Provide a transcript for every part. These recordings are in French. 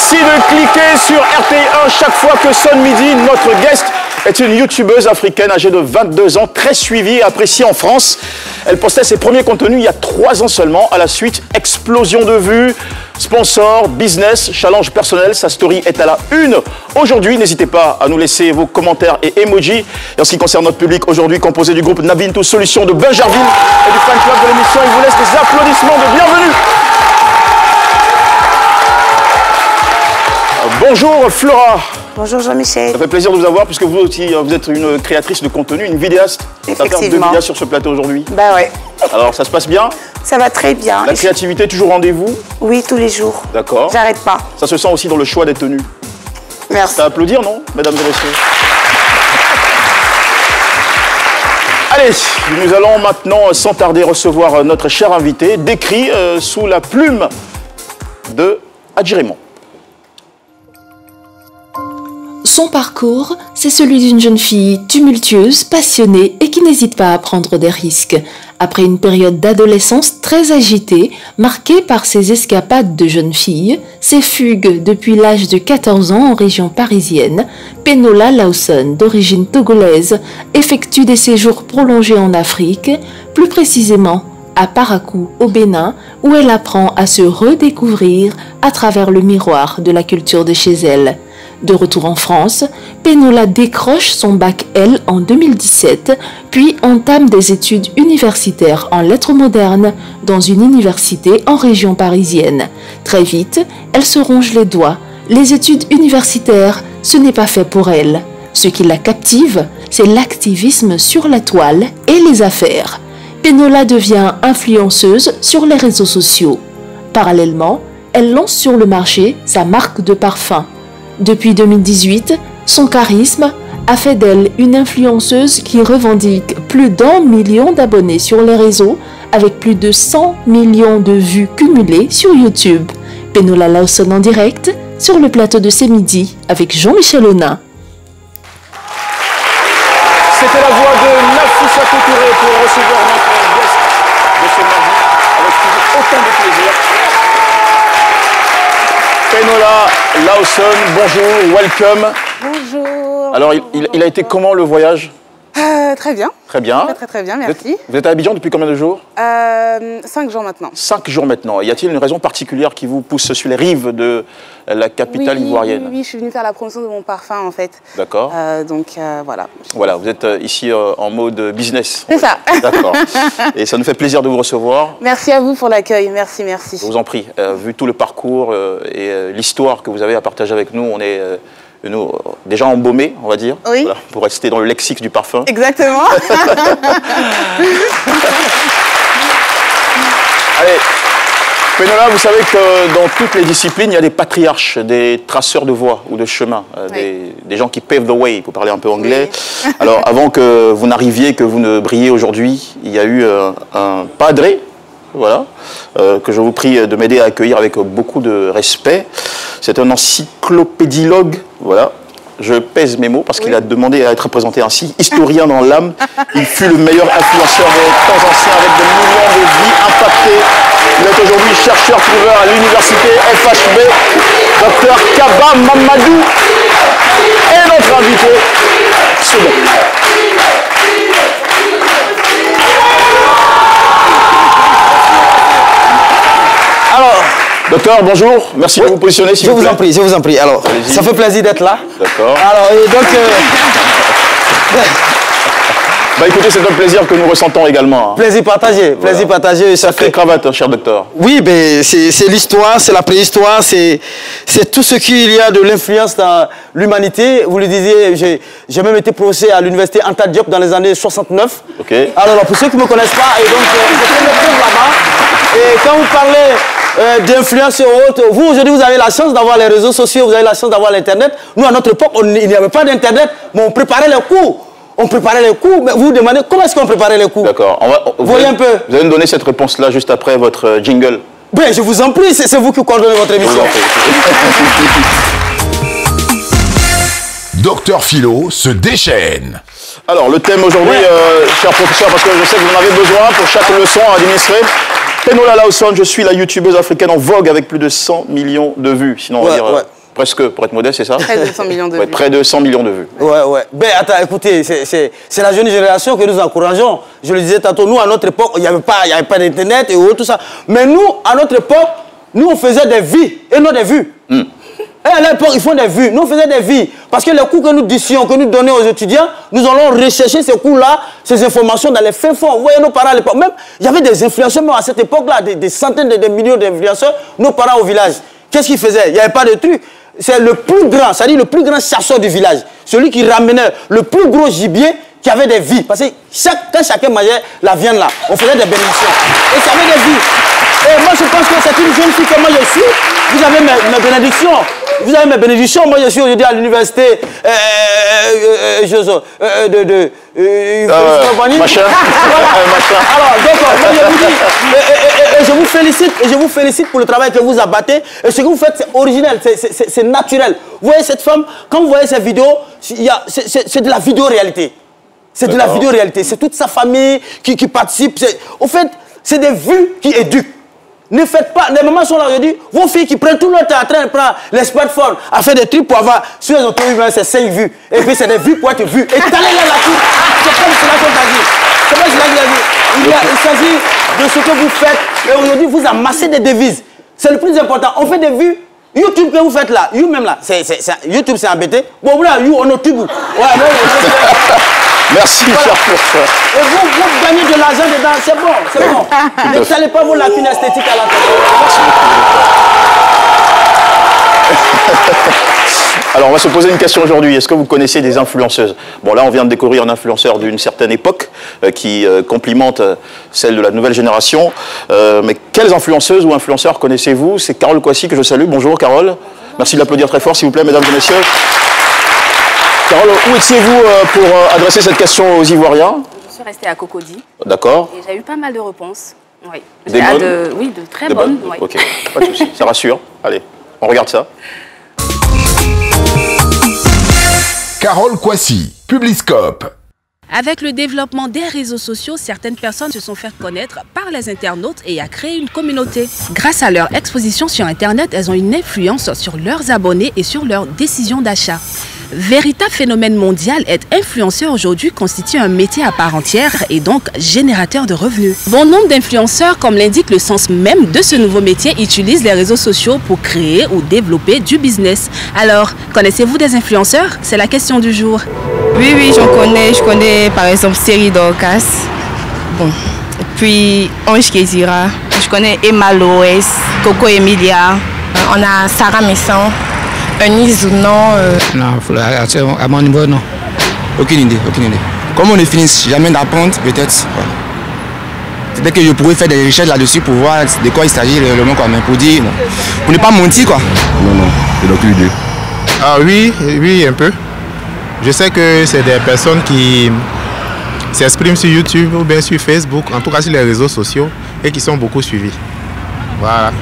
Merci de cliquer sur RTI1 chaque fois que sonne midi. Notre guest est une youtubeuse africaine âgée de 22 ans, très suivie et appréciée en France. Elle postait ses premiers contenus il y a 3 ans seulement. À la suite, explosion de vues, sponsors, business, challenge personnel. Sa story est à la une. Aujourd'hui, n'hésitez pas à nous laisser vos commentaires et emojis. Et en ce qui concerne notre public, aujourd'hui composé du groupe Nabintou Solutions de Benjerville et du fan club de l'émission, il vous laisse des applaudissements de bienvenue. Bonjour Flora. Bonjour Jean-Michel. Ça fait plaisir de vous avoir puisque vous aussi, vous êtes une créatrice de contenu, une vidéaste. Effectivement. Ça fait 2 vidéastes sur ce plateau aujourd'hui. Bah ouais. Alors ça se passe bien? Ça va très bien. La créativité toujours au rendez-vous? Oui, tous les jours. D'accord. J'arrête pas. Ça se sent aussi dans le choix des tenues. Merci. C'est à applaudir, non, mesdames et messieurs? Allez, nous allons maintenant sans tarder recevoir notre cher invité, décrit sous la plume de Adji Raymond. Son parcours, c'est celui d'une jeune fille tumultueuse, passionnée et qui n'hésite pas à prendre des risques. Après une période d'adolescence très agitée, marquée par ses escapades de jeune fille, ses fugues depuis l'âge de 14 ans en région parisienne, Penola Lawson, d'origine togolaise, effectue des séjours prolongés en Afrique, plus précisément à Parakou, au Bénin, où elle apprend à se redécouvrir à travers le miroir de la culture de chez elle. De retour en France, Penola décroche son bac L en 2017, puis entame des études universitaires en lettres modernes dans une université en région parisienne. Très vite, elle se ronge les doigts. Les études universitaires, ce n'est pas fait pour elle. Ce qui la captive, c'est l'activisme sur la toile et les affaires. Penola devient influenceuse sur les réseaux sociaux. Parallèlement, elle lance sur le marché sa marque de parfum. Depuis 2018, son charisme a fait d'elle une influenceuse qui revendique plus d'1 million d'abonnés sur les réseaux avec plus de 100 millions de vues cumulées sur YouTube. Penola Lawson en direct sur le plateau de C'est Midi avec Jean-Michel Aunin. C'était la voix de Nafissa Touré pour recevoir notre guest de ce mardi avec toujours autant de plaisir. Penola Lawson, bonjour, welcome. Bonjour. Alors, il a été comment le voyage? Très bien. Très bien. Très bien, merci. Vous êtes à Abidjan depuis combien de jours? 5 jours maintenant. 5 jours maintenant. Y a-t-il une raison particulière qui vous pousse sur les rives de la capitale ivoirienne? Oui, je suis venue faire la promotion de mon parfum en fait. D'accord. Donc voilà. Voilà, vous êtes ici en mode business. C'est ça. D'accord. Et ça nous fait plaisir de vous recevoir. Merci à vous pour l'accueil. Merci, merci. Je vous en prie. Vu tout le parcours et l'histoire que vous avez à partager avec nous, on est déjà embaumés, on va dire, oui. Voilà, pour rester dans le lexique du parfum. Exactement. Allez, Penola, vous savez que dans toutes les disciplines, il y a des patriarches, des traceurs de voies ou de chemins, oui. des gens qui pave the way, pour parler un peu anglais. Oui. Alors, avant que vous n'arriviez, que vous ne brilliez aujourd'hui, il y a eu un padre, voilà, que je vous prie de m'aider à accueillir avec beaucoup de respect. C'est un encyclopédiologue, voilà. Je pèse mes mots parce qu'il a demandé à être présenté ainsi. Historien dans l'âme, il fut le meilleur influenceur des temps anciens avec de millions de vies impactées. Il est aujourd'hui chercheur-trouveur à l'université FHB. Dr Kaba Mamadou est notre invité second. Alors, docteur, bonjour. Merci de vous positionner. Je vous en prie, je vous en prie. Alors, ça fait plaisir d'être là. D'accord. Alors, et donc... Bah écoutez, c'est un plaisir que nous ressentons également. Hein. Plaisir partagé, plaisir partagé. Ça fait cravate, cher docteur. Oui, mais c'est l'histoire, c'est la préhistoire, c'est tout ce qu'il y a de l'influence dans l'humanité. Vous le disiez, j'ai même été professeur à l'université Anta Diop dans les années 69. Ok. Alors, pour ceux qui ne me connaissent pas, et donc, j'ai fait mes cours là-bas. Et quand vous parlez d'influence et autres, vous, aujourd'hui, vous avez la chance d'avoir les réseaux sociaux, vous avez la chance d'avoir l'Internet. Nous, à notre époque, il n'y avait pas d'Internet, mais on préparait les cours. On préparait les cours, mais vous vous demandez comment est-ce qu'on préparait les cours? D'accord. Voyez un peu. Vous allez nous donner cette réponse-là juste après votre jingle. Ben, je vous en prie, c'est vous qui coordonnez votre émission. Docteur Philo se déchaîne. Alors, le thème aujourd'hui, cher professeur, parce que je sais que vous en avez besoin pour chaque leçon à administrer. Penola Lawson, je suis la youtubeuse africaine en vogue avec plus de 100 millions de vues. Sinon, on va dire Presque, pour être modeste, c'est ça? Près de 100 millions de vues. Près de 100 millions de vues. Ouais. Ben attends, écoutez, c'est la jeune génération que nous encourageons. Je le disais tantôt, nous, à notre époque, il n'y avait pas d'Internet et tout ça. Mais nous, à notre époque, nous, on faisait des vies et non des vues. Et à l'époque, ils font des vues. Nous, on faisait des vies. Parce que les cours que nous disions, que nous donnions aux étudiants, nous allons rechercher ces cours-là, ces informations dans les fins fonds. Vous voyez, nos parents à l'époque, même, il y avait des influenceurs, même à cette époque-là, des centaines de millions d'influenceurs, nos parents au village. Qu'est-ce qu'ils faisaient? Il n'y avait pas de truc. C'est le plus grand, c'est-à-dire le plus grand chasseur du village. Celui qui ramenait le plus gros gibier qui avait des vies. Parce que quand chacun mangeait la viande là, on faisait des bénédictions. Et ça avait des vies. Et moi, je pense que c'est une jeune fille que moi je suis. Vous avez mes bénédictions. Vous avez mes bénédictions. Moi, je suis aujourd'hui à l'université machin. Alors, donc, moi, je vous dis, et je vous félicite pour le travail que vous abattez. Et ce que vous faites, c'est original, c'est naturel. Vous voyez cette femme, quand vous voyez cette vidéo, c'est de la vidéo-réalité. C'est de la vidéo-réalité. C'est toute sa famille qui participe. Au fait, c'est des vues qui éduquent. Ne faites pas, les mamans sont là aujourd'hui, vos filles qui prennent tout le temps en train de prendre les smartphones à faire des trucs pour avoir, sur les automobiles, c'est 5 vues. Et puis c'est des vues pour être vues. Et t'allez là là-dessus, c'est comme cela qu'on t'a dit. C'est comme cela qu'il a dit. Il s'agit de ce que vous faites. Et aujourd'hui, vous amassez des devises. C'est le plus important. On fait des vues. YouTube que vous faites là, you même là, YouTube c'est embêté. Bon, là, you on YouTube. Ouais, Merci, voilà. cher professeur. Et vous gagnez de l'argent dedans, c'est bon, c'est bon. Ne salez pas vos lacunes esthétiques à la tête. Alors, on va se poser une question aujourd'hui. Est-ce que vous connaissez des influenceuses? Bon, là, on vient de découvrir un influenceur d'une certaine époque qui complimente celle de la nouvelle génération. Mais quelles influenceuses ou influenceurs connaissez-vous? C'est Carole Kwasi que je salue. Bonjour, Carole. Merci de l'applaudir très fort, s'il vous plaît, mesdames et messieurs. Carole, où étiez-vous pour adresser cette question aux Ivoiriens? Je suis restée à Cocody. D'accord. Et j'ai eu pas mal de réponses. Oui. Des bonnes? Oui, de très bonnes. Oui. Ok, pas de souci, ça rassure. Allez, on regarde ça. Carole Kwasi, Publiscope. Avec le développement des réseaux sociaux, certaines personnes se sont fait connaître par les internautes et a créé une communauté. Grâce à leur exposition sur Internet, elles ont une influence sur leurs abonnés et sur leurs décisions d'achat. Véritable phénomène mondial, être influenceur aujourd'hui constitue un métier à part entière et donc générateur de revenus. Bon nombre d'influenceurs, comme l'indique le sens même de ce nouveau métier, utilisent les réseaux sociaux pour créer ou développer du business. Alors, connaissez-vous des influenceurs? C'est la question du jour. Oui, j'en connais. Je connais par exemple Série Dorcas. Bon. Et puis Ange Kézira. Je connais Emma Loès, Coco Emilia. On a Sarah Messan. Eunice Zounon. Non, à mon niveau, non. Aucune idée. Comme on ne finit jamais d'apprendre, peut-être. Peut-être que je pourrais faire des recherches là-dessus pour voir de quoi il s'agit réellement, quoi. Mais pour dire, non. Pour ne pas mentir, quoi. Non, j'ai aucune idée. Ah oui, un peu. Je sais que c'est des personnes qui s'expriment sur YouTube ou bien sur Facebook, en tout cas sur les réseaux sociaux, et qui sont beaucoup suivis. Voilà,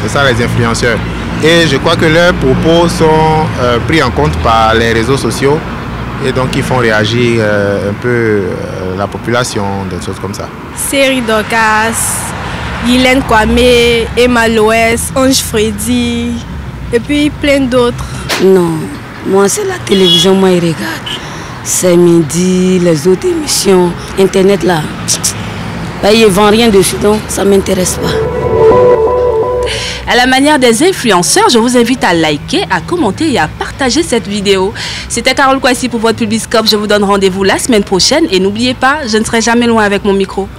c'est ça les influenceurs. Et je crois que leurs propos sont pris en compte par les réseaux sociaux et donc ils font réagir un peu la population, des choses comme ça. Série Dorcas, Guylaine Kwame, Emma Loès, Ange Freddy et puis plein d'autres. Non, moi c'est la télévision, moi je regarde. C'est midi, les autres émissions, Internet là. Ils ne vendent rien dessus, donc ça ne m'intéresse pas. À la manière des influenceurs, je vous invite à liker, à commenter et à partager cette vidéo. C'était Carole Kwasi pour votre Publiscope. Je vous donne rendez-vous la semaine prochaine. Et n'oubliez pas, je ne serai jamais loin avec mon micro.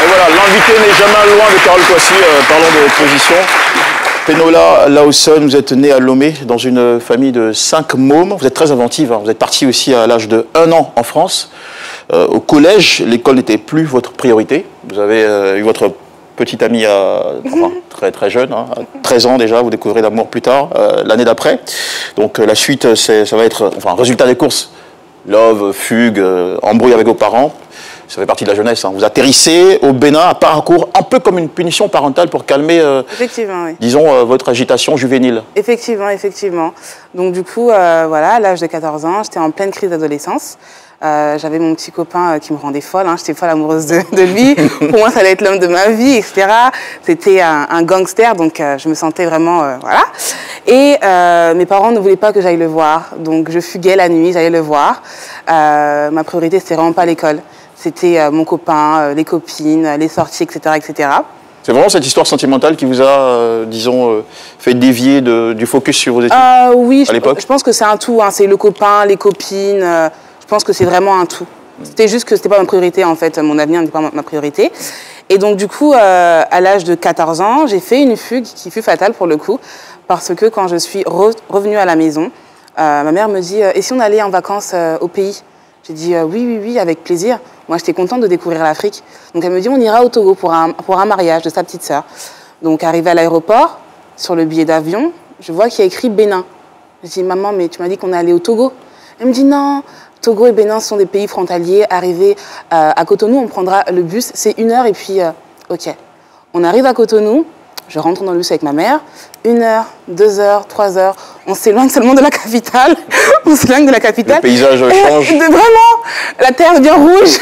Et voilà, l'invité n'est jamais loin de Carole Kwasi. Parlons de position. Penola Lawson, vous êtes née à Lomé dans une famille de 5 mômes. Vous êtes très inventive. Hein. Vous êtes partie aussi à l'âge de 1 an en France. Au collège, l'école n'était plus votre priorité. Vous avez eu votre petite amie très jeune, hein, à 13 ans déjà, vous découvrez l'amour plus tard, l'année d'après. Donc la suite, ça va être, résultat des courses, love, fugue, embrouille avec vos parents. Ça fait partie de la jeunesse. Hein. Vous atterrissez au Bénin à parcours un peu comme une punition parentale pour calmer, effectivement, oui. disons, votre agitation juvénile. Effectivement. Donc du coup, voilà, à l'âge de 14 ans, j'étais en pleine crise d'adolescence. J'avais mon petit copain qui me rendait folle, hein. J'étais folle amoureuse de lui. Pour moi, ça allait être l'homme de ma vie, etc. C'était un gangster, donc je me sentais vraiment... voilà. Et mes parents ne voulaient pas que j'aille le voir, donc je fuguais la nuit, j'allais le voir. Ma priorité, c'était vraiment pas l'école. C'était mon copain, les copines, les sorties, etc., etc. C'est vraiment cette histoire sentimentale qui vous a, disons, fait dévier du focus sur vos études oui, à l'époque? Je pense que c'est un tout. Hein. C'est le copain, les copines. Je pense que c'est vraiment un tout. C'était juste que c'était pas ma priorité, en fait. Mon avenir n'était pas ma priorité. Et donc, du coup, à l'âge de 14 ans, j'ai fait une fugue qui fut fatale pour le coup. Parce que quand je suis revenue à la maison, ma mère me dit « Et si on allait en vacances au pays ?» J'ai dit oui, avec plaisir. Moi, j'étais contente de découvrir l'Afrique. Donc, elle me dit, on ira au Togo pour un mariage de sa petite sœur. Donc, arrivée à l'aéroport, sur le billet d'avion, je vois qu'il y a écrit Bénin. Je dis, maman, mais tu m'as dit qu'on allait au Togo. Elle me dit, non, Togo et Bénin sont des pays frontaliers. Arrivé à Cotonou, on prendra le bus. C'est 1 heure et puis, OK. On arrive à Cotonou. Je rentre dans le bus avec ma mère. 1 heure, 2 heures, 3 heures. On s'éloigne seulement de la capitale. On s'éloigne de la capitale. Le paysage change. Vraiment, la terre devient rouge.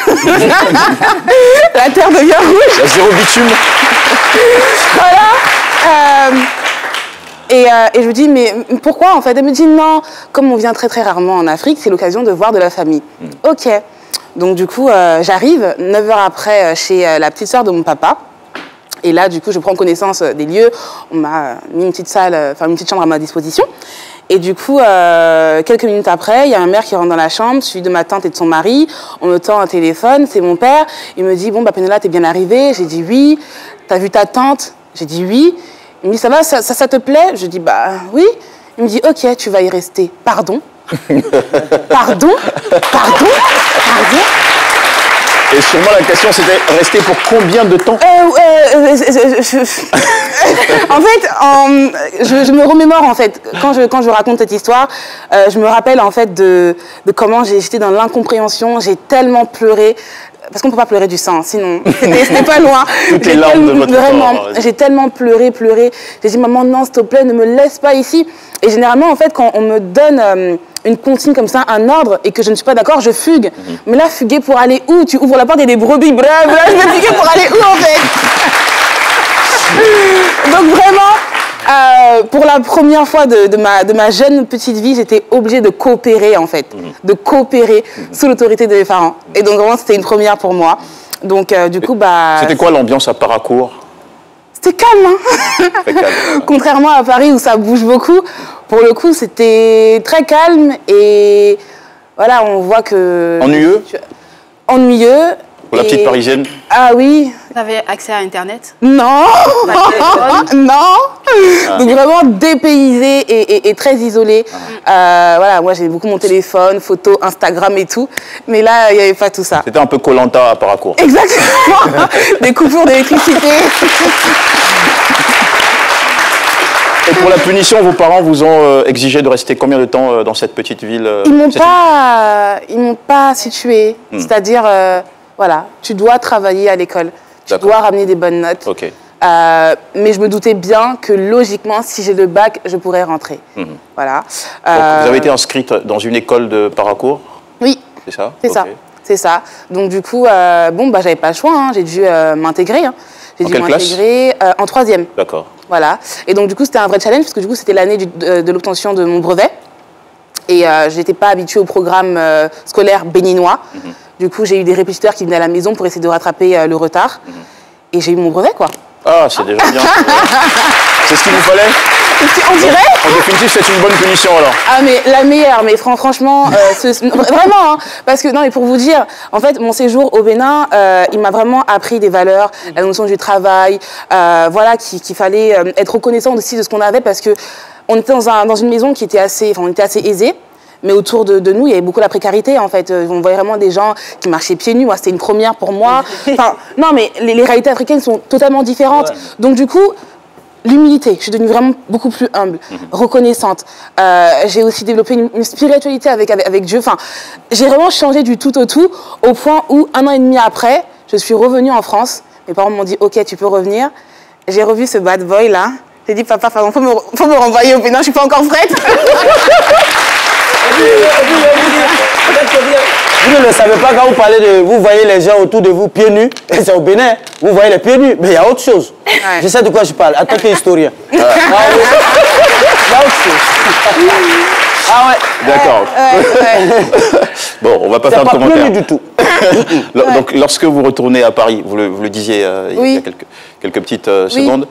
La terre devient rouge. Il y a 0 bitume. Voilà. Et je lui dis, mais pourquoi en fait? Elle me dit, non, comme on vient très très rarement en Afrique, c'est l'occasion de voir de la famille. OK. Donc du coup, j'arrive 9 heures après chez la petite sœur de mon papa. Et là, du coup, je prends connaissance des lieux. On m'a mis une petite salle, enfin une petite chambre à ma disposition. Et du coup, quelques minutes après, il y a ma mère qui rentre dans la chambre, suivie de ma tante et de son mari. On me tend un téléphone, c'est mon père. Il me dit, bon, bah Pénéla, t'es bien arrivée? J'ai dit oui. T'as vu ta tante? J'ai dit oui. Il me dit, ça va, ça te plaît? Je dis, bah oui. Il me dit, OK, tu vas y rester. Pardon? Pardon? Pardon? Pardon? Et sûrement la question c'était rester pour combien de temps? En fait, je me remémore en fait quand je raconte cette histoire, je me rappelle en fait de comment j'étais dans l'incompréhension, j'ai tellement pleuré. Parce qu'on ne peut pas pleurer du sang, sinon c'était pas loin. Toutes les larmes de votre vraiment, corps. j'ai tellement pleuré. J'ai dit, maman, non, s'il te plaît, ne me laisse pas ici. Et généralement, en fait, quand on me donne une consigne comme ça, un ordre, et que je ne suis pas d'accord, je fugue. Mais là, fuguer pour aller où? Tu ouvres la porte et des brebis, bref, je vais fuguer pour aller où, en fait? Donc vraiment, pour la première fois de ma jeune petite vie, j'étais obligée de coopérer en fait, de coopérer sous l'autorité de mes parents. Et donc vraiment, c'était une première pour moi. Donc du coup, bah... C'était quoi l'ambiance à Paracourt? C'était calme, hein. Très calme. Contrairement à Paris où ça bouge beaucoup, pour le coup, c'était très calme et voilà, on voit que... Ennuyeux? Ennuyeux. Pour la petite parisienne? Ah oui. Vous avez accès à Internet? Non. Non. Ah. Donc vraiment dépaysé et très isolé. Voilà, moi j'ai beaucoup mon téléphone, photos, Instagram et tout. Mais là, il n'y avait pas tout ça. C'était un peu Koh-Lanta à Paracourt. Exactement. Des coupures d'électricité. Et pour la punition, vos parents vous ont exigé de rester combien de temps dans cette petite ville? Ils m'ont pas situé. C'est-à-dire, voilà, tu dois travailler à l'école. Tu dois ramener des bonnes notes. Ok. Mais je me doutais bien que logiquement, si j'ai le bac, je pourrais rentrer. Voilà. Donc, vous avez été inscrite dans une école de Paracourt? Oui. C'est ça? C'est ça. C'est ça. Donc du coup, bon, bah, j'avais pas le choix. Hein. J'ai dû m'intégrer. Hein. J'ai dû m'intégrer en 3e. D'accord. Voilà. Et donc du coup, c'était un vrai challenge parce que du coup, c'était l'année de l'obtention de mon brevet. Et je n'étais pas habituée au programme scolaire béninois. Du coup, j'ai eu des répétiteurs qui venaient à la maison pour essayer de rattraper le retard. Et j'ai eu mon brevet, quoi. Ah, c'est déjà bien. C'est ce qu'il vous fallait? On dirait. En définitive, c'est une bonne punition, alors. Ah, mais la meilleure. Mais franchement, vraiment. Hein, parce que, non, mais pour vous dire, en fait, mon séjour au Bénin, il m'a vraiment appris des valeurs, la notion du travail, voilà, qu'il fallait être reconnaissant aussi de ce qu'on avait parce que on était dans une maison qui était assez aisée. Mais autour de nous, il y avait beaucoup la précarité, en fait. On voyait vraiment des gens qui marchaient pieds nus. C'était une première pour moi. Enfin, non, mais les réalités africaines sont totalement différentes. Ouais. Donc, du coup, l'humilité. Je suis devenue vraiment beaucoup plus humble, reconnaissante. J'ai aussi développé une spiritualité avec Dieu. Enfin, j'ai vraiment changé du tout au tout, au point où, 1 an et demi après, je suis revenue en France. Mes parents m'ont dit, OK, tu peux revenir. J'ai revu ce bad boy, là. J'ai dit, papa, pardon, faut me renvoyer au Bénin, je suis pas encore prête. Vous ne le savez pas quand vous parlez de... Vous voyez les gens autour de vous pieds nus, et c'est au Bénin, vous voyez les pieds nus, mais il y a autre chose. Ouais. Je sais de quoi je parle, en tant qu'historien. Il y a autre chose. Ah ouais. D'accord. Bon, on va pas faire de commentaire. Pas pieds nus du tout. Donc, lorsque vous retournez à Paris, vous le disiez il y a quelques petites secondes,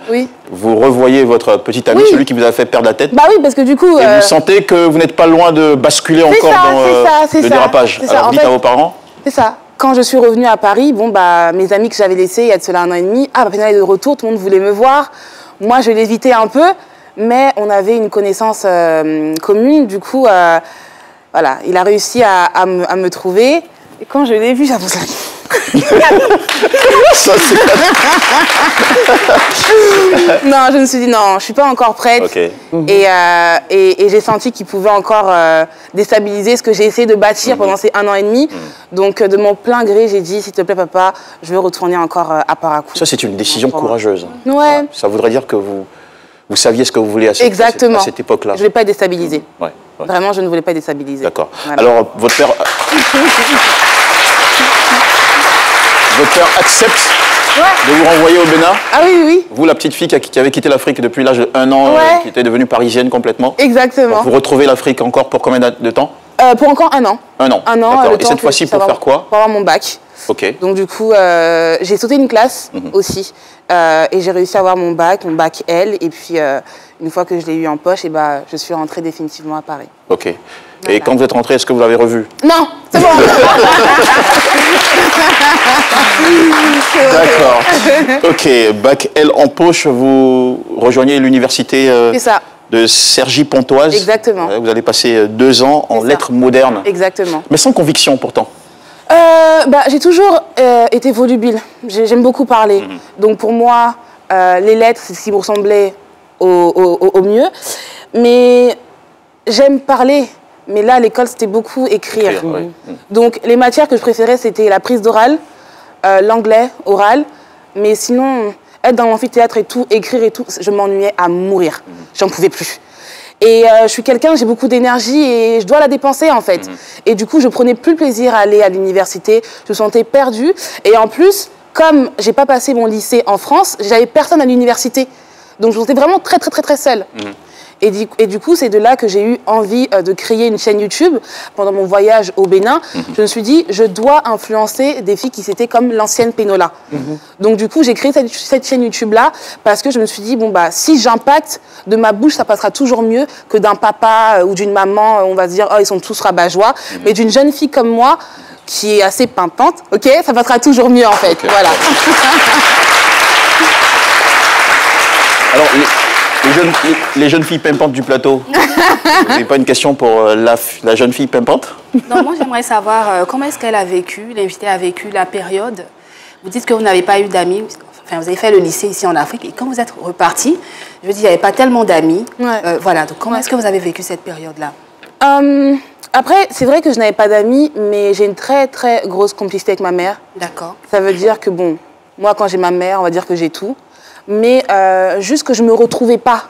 vous revoyez votre petit ami, celui qui vous a fait perdre la tête. Bah oui, parce que du coup... Et vous sentez que vous n'êtes pas loin de basculer encore dans le dérapage. Alors, vous dites à vos parents? C'est ça. Quand je suis revenue à Paris, bon, bah, mes amis que j'avais laissés il y a de cela 1 an et demi, Pénélope est de retour, tout le monde voulait me voir. Moi, je l'évitais un peu, mais on avait une connaissance commune. Du coup, voilà, il a réussi à me trouver. Et quand je l'ai vu, j'avoue ça. Non, je me suis dit non, je suis pas encore prête. Okay. Et j'ai senti qu'il pouvait encore déstabiliser ce que j'ai essayé de bâtir pendant ces 1 an et demi. Donc de mon plein gré, j'ai dit s'il te plaît papa, je veux retourner encore à Parakou. Ça c'est une décision courageuse. Ouais. Ça voudrait dire que vous saviez ce que vous voulez à cette époque-là. Je ne voulais pas être déstabilisée. Ouais. Vraiment, je ne voulais pas être déstabilisée. D'accord. Voilà. Alors votre père. Votre père accepte de vous renvoyer au Bénin? Ah oui, oui. Vous, la petite fille qui avait quitté l'Afrique depuis l'âge de 1 an, qui était devenue parisienne complètement. Exactement. Donc, vous retrouvez l'Afrique encore pour combien de temps? Pour encore 1 an. 1 an. 1 an. Et cette fois-ci, pour faire quoi? Pour avoir mon bac. Ok. Donc du coup, j'ai sauté une classe aussi. Et j'ai réussi à avoir mon bac L. Et puis, une fois que je l'ai eu en poche, et bah, je suis rentrée définitivement à Paris. Ok. Voilà. Et quand vous êtes rentrée, est-ce que vous l'avez revu? Non, c'est bon. D'accord. Ok, bac L en poche, vous rejoignez l'université de Cergy-Pontoise. Exactement. Vous allez passer 2 ans en lettres modernes. Exactement. Mais sans conviction pourtant. Bah, j'ai toujours été volubile. J'aime beaucoup parler. Donc pour moi, les lettres, c'est ce qui me ressemblait au mieux. Mais j'aime parler. Mais là, à l'école, c'était beaucoup écrire. Donc les matières que je préférais, c'était la prise d'oral, l'anglais, oral. Mais sinon, être dans l'amphithéâtre et tout, écrire et tout, je m'ennuyais à mourir. J'en pouvais plus. Et je suis quelqu'un, j'ai beaucoup d'énergie et je dois la dépenser en fait. Et du coup, je prenais plus le plaisir à aller à l'université. Je me sentais perdue. Et en plus, comme j'ai pas passé mon lycée en France, j'avais personne à l'université. Donc je me sentais vraiment très très très très seule. Et du coup, c'est de là que j'ai eu envie de créer une chaîne YouTube. Pendant mon voyage au Bénin, je me suis dit, je dois influencer des filles qui s'étaient comme l'ancienne Pénola. Donc du coup, j'ai créé cette chaîne YouTube-là parce que je me suis dit, bon, bah, si j'impacte de ma bouche, ça passera toujours mieux que d'un papa ou d'une maman, on va se dire, oh, ils sont tous rabat-joie. Mais d'une jeune fille comme moi, qui est assez pimpante, ok, ça passera toujours mieux en fait. Okay. Voilà. Alors, les jeunes filles pimpantes du plateau, vous n'avez pas une question pour la jeune fille pimpante? Non, moi j'aimerais savoir comment est-ce qu'elle a vécu, l'invitée a vécu la période. Vous dites que vous n'avez pas eu d'amis, enfin vous avez fait le lycée ici en Afrique, et quand vous êtes reparti, je veux dire, il n'y avait pas tellement d'amis. Voilà, donc comment est-ce que vous avez vécu cette période-là? Après, c'est vrai que je n'avais pas d'amis, mais j'ai une très très grosse complicité avec ma mère. D'accord. Ça veut dire que bon, moi quand j'ai ma mère, on va dire que j'ai tout. Mais juste que je ne me retrouvais pas.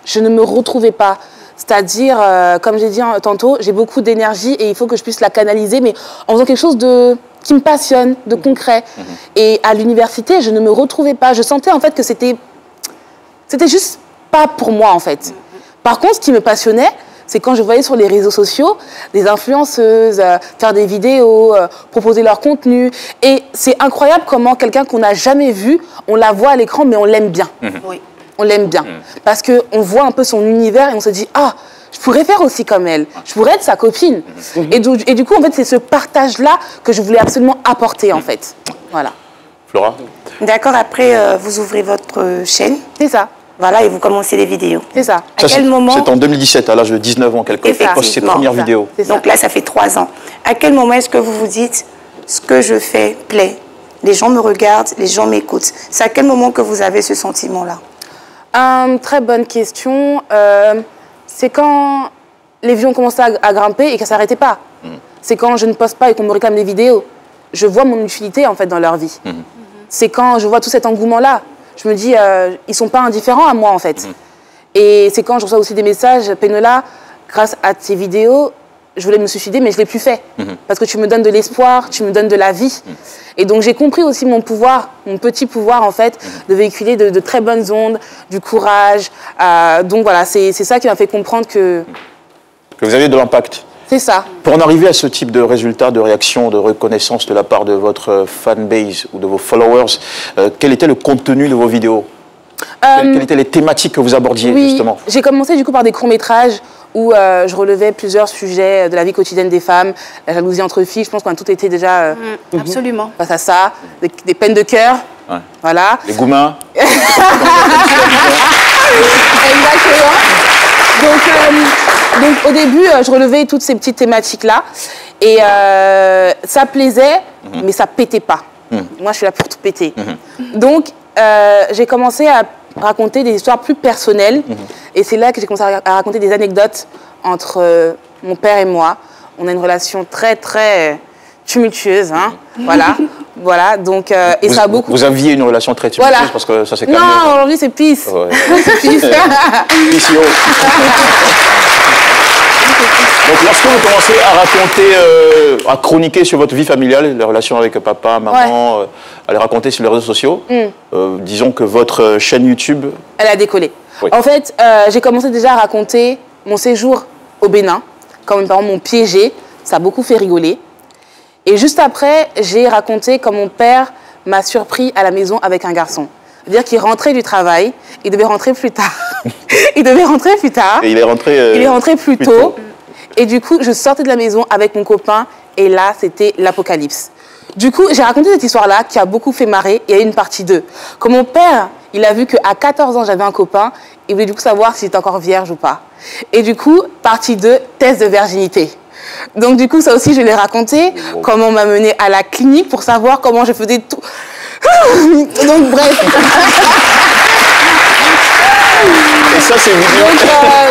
Je ne me retrouvais pas. C'est-à-dire, comme j'ai dit tantôt, j'ai beaucoup d'énergie et il faut que je puisse la canaliser, mais en faisant quelque chose qui me passionne, de concret. Et à l'université, je ne me retrouvais pas. Je sentais en fait que c'était juste pas pour moi en fait. Par contre, ce qui me passionnait, c'est quand je voyais sur les réseaux sociaux des influenceuses faire des vidéos, proposer leur contenu. Et c'est incroyable comment quelqu'un qu'on n'a jamais vu, on la voit à l'écran, mais on l'aime bien. Oui. On l'aime bien. Parce qu'on voit un peu son univers et on se dit, ah, je pourrais faire aussi comme elle. Je pourrais être sa copine. Et du coup, en fait, c'est ce partage-là que je voulais absolument apporter, en fait. Voilà. Flora? D'accord, après, vous ouvrez votre chaîne. C'est ça. Voilà, et vous commencez les vidéos. C'est ça. À quel moment... C'est en 2017, à l'âge de 19 ans, quelque part, poste ses premières vidéos. Donc là, ça fait 3 ans. À quel moment est-ce que vous vous dites, ce que je fais plaît? Les gens me regardent, les gens m'écoutent. C'est à quel moment que vous avez ce sentiment-là? Très bonne question. C'est quand les vues ont commencé à grimper et que ça ne s'arrêtait pas. C'est quand je ne poste pas et qu'on me réclame des vidéos. Je vois mon utilité, en fait, dans leur vie. C'est quand je vois tout cet engouement-là. Je me dis, ils ne sont pas indifférents à moi, en fait. Et c'est quand je reçois aussi des messages, Pénola, grâce à tes vidéos, je voulais me suicider, mais je ne l'ai plus fait. Parce que tu me donnes de l'espoir, tu me donnes de la vie. Et donc j'ai compris aussi mon pouvoir, mon petit pouvoir en fait, de véhiculer de très bonnes ondes, du courage. Donc voilà, c'est ça qui m'a fait comprendre que vous aviez de l'impact. C'est ça. Pour en arriver à ce type de résultat, de réaction, de reconnaissance de la part de votre fanbase ou de vos followers, quel était le contenu de vos vidéos? Quelles étaient les thématiques que vous abordiez, justement? J'ai commencé du coup par des courts-métrages où je relevais plusieurs sujets de la vie quotidienne des femmes, la jalousie entre filles. Je pense qu'on a tout été déjà absolument face à ça, des peines de cœur. Ouais. Voilà. Les goumins. Exactement. Donc au début, je relevais toutes ces petites thématiques-là. Et ça plaisait, mais ça pétait pas. Moi, je suis là pour tout péter. Donc, j'ai commencé à raconter des histoires plus personnelles. Et c'est là que j'ai commencé à raconter des anecdotes entre mon père et moi. On a une relation très, très tumultueuse. Hein. Voilà. Donc, et ça a beaucoup... Vous aviez une relation très tumultueuse parce que ça s'est calmé. Non, aujourd'hui, c'est peace. Ouais. C'est peace. Peace, yo. Donc, lorsque vous commencez à raconter, à chroniquer sur votre vie familiale, les relations avec papa, maman, à les raconter sur les réseaux sociaux, disons que votre chaîne YouTube... Elle a décollé. Oui. En fait, j'ai commencé déjà à raconter mon séjour au Bénin, quand mes parents m'ont piégée. Ça a beaucoup fait rigoler. Et juste après, j'ai raconté quand mon père m'a surpris à la maison avec un garçon. C'est-à-dire qu'il rentrait du travail, il devait rentrer plus tard. Et il est rentré plus tôt. Et du coup, je sortais de la maison avec mon copain et là, c'était l'apocalypse. Du coup, j'ai raconté cette histoire-là qui a beaucoup fait marrer. Il y a eu une partie 2. Quand mon père, il a vu qu'à 14 ans, j'avais un copain, il voulait du coup savoir si j'étais encore vierge ou pas. Et du coup, partie 2, test de virginité. Donc du coup, ça aussi, je l'ai raconté, comment on m'a menée à la clinique pour savoir comment je faisais tout. Donc bref. Et ça, c'est une vidéo. Donc,